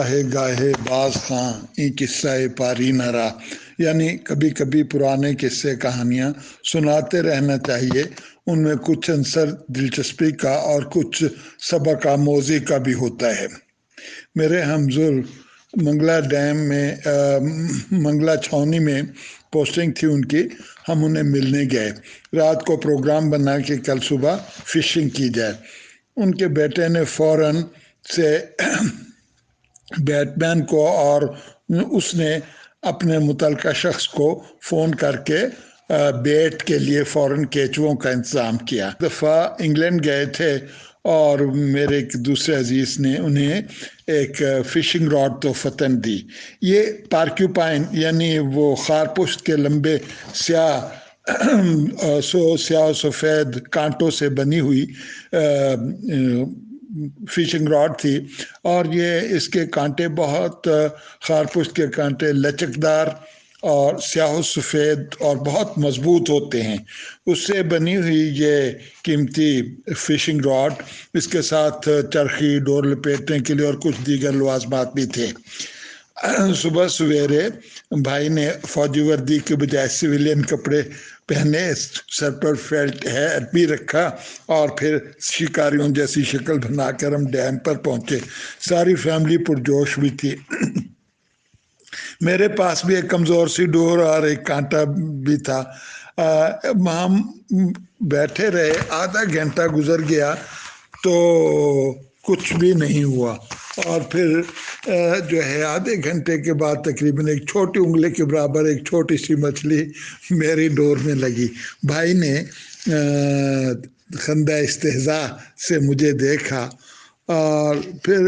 गाहे गाहे बाज खां ई किस्सा पारी न रहा, यानी कभी कभी पुराने किस्से कहानियाँ सुनाते रहना चाहिए। उनमें कुछ अंसर दिलचस्पी का और कुछ सबक आमोज़ी का भी होता है। मेरे हमजुर मंगला डैम में मंगला छावनी में पोस्टिंग थी उनकी। हम उन्हें मिलने गए। रात को प्रोग्राम बना कि कल सुबह फिशिंग की जाए। उनके बेटे ने फौरन से बैटमैन को और उसने अपने मुतलका शख्स को फ़ोन करके बेट के लिए फ़ौरन केचुओं का इंतज़ाम किया। दफ़ा इंग्लैंड गए थे और मेरे एक दूसरे अजीज़ ने उन्हें एक फ़िशिंग रॉड तोहफ़तन दी। ये पार्क्यूपाइन यानी वो खारपुश्त के लंबे स्याह सफ़ेद कांटों से बनी हुई फिशिंग रॉड थी, और ये इसके कांटे बहुत खारपुश्त के कांटे लचकदार और स्याह सफ़ेद और बहुत मजबूत होते हैं। उससे बनी हुई ये कीमती फिशिंग रॉड, इसके साथ चरखी, डोर लपेटने के लिए और कुछ दीगर लवाजमात भी थे। सुबह सवेरे भाई ने फौजी वर्दी के बजाय सिविलियन कपड़े पहने, सर पर फेल्ट हैट भी रखा और फिर शिकारियों जैसी शक्ल बनाकर हम डैम पर पहुंचे। सारी फैमिली पुरजोश भी थी। मेरे पास भी एक कमज़ोर सी डोर और एक कांटा भी था। हम बैठे रहे, आधा घंटा गुजर गया तो कुछ भी नहीं हुआ, और फिर जो है आधे घंटे के बाद तकरीबन एक छोटी उंगली के बराबर एक छोटी सी मछली मेरी डोर में लगी। भाई ने खंदा इस्तेहज़ा से मुझे देखा और फिर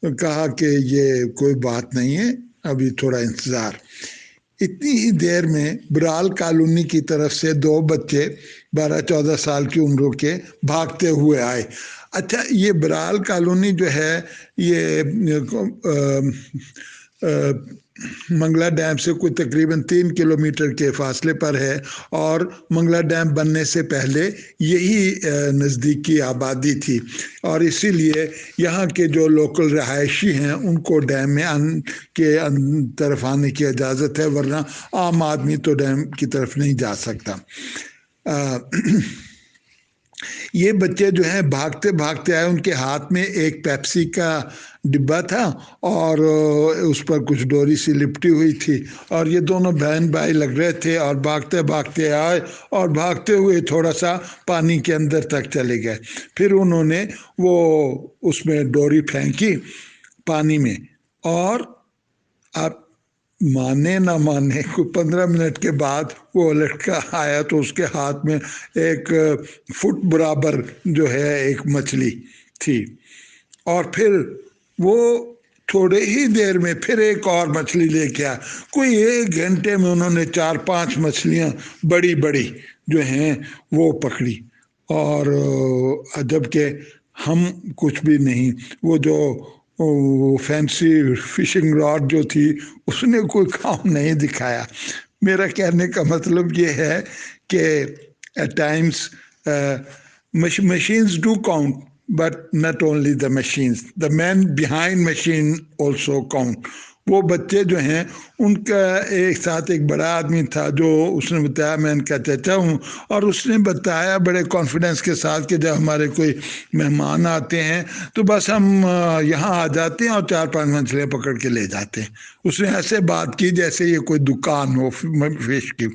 कहा कि ये कोई बात नहीं है, अभी थोड़ा इंतज़ार। इतनी ही देर में बराल कॉलोनी की तरफ से दो बच्चे 12-14 साल की उम्र के भागते हुए आए। अच्छा, ये बराल कॉलोनी जो है ये मंगला डैम से कोई तकरीबन 3 किलोमीटर के फासले पर है, और मंगला डैम बनने से पहले यही नज़दीकी आबादी थी, और इसीलिए यहाँ के जो लोकल रहायशी हैं उनको डैम में के तरफ आने की इजाज़त है, वरना आम आदमी तो डैम की तरफ नहीं जा सकता। ये बच्चे जो हैं भागते भागते आए, उनके हाथ में एक पेप्सी का डिब्बा था और उस पर कुछ डोरी सी लिपटी हुई थी, और ये दोनों बहन भाई लग रहे थे और भागते भागते आए और भागते हुए थोड़ा सा पानी के अंदर तक चले गए। फिर उन्होंने वो उसमें डोरी फेंकी पानी में, और आप माने ना माने, कोई 15 मिनट के बाद वो लड़का आया तो उसके हाथ में एक फुट बराबर जो है एक मछली थी, और फिर वो थोड़े ही देर में फिर एक और मछली लेके आया। कोई 1 घंटे में उन्होंने 4-5 मछलियां बड़ी बड़ी जो हैं वो पकड़ी, और जबकि हम कुछ भी नहीं। वो जो फैंसी फिशिंग रॉड जो थी उसने कोई काम नहीं दिखाया। मेरा कहने का मतलब ये है कि at times machines do count, but not only the machines, the man behind machine also count. वो बच्चे जो हैं उनका एक साथ एक बड़ा आदमी था जो उसने बताया मैं इनका चाचा हूँ, और उसने बताया बड़े कॉन्फिडेंस के साथ कि जब हमारे कोई मेहमान आते हैं तो बस हम यहाँ आ जाते हैं और 4-5 मछलियाँ पकड़ के ले जाते हैं। उसने ऐसे बात की जैसे ये कोई दुकान हो फिश की।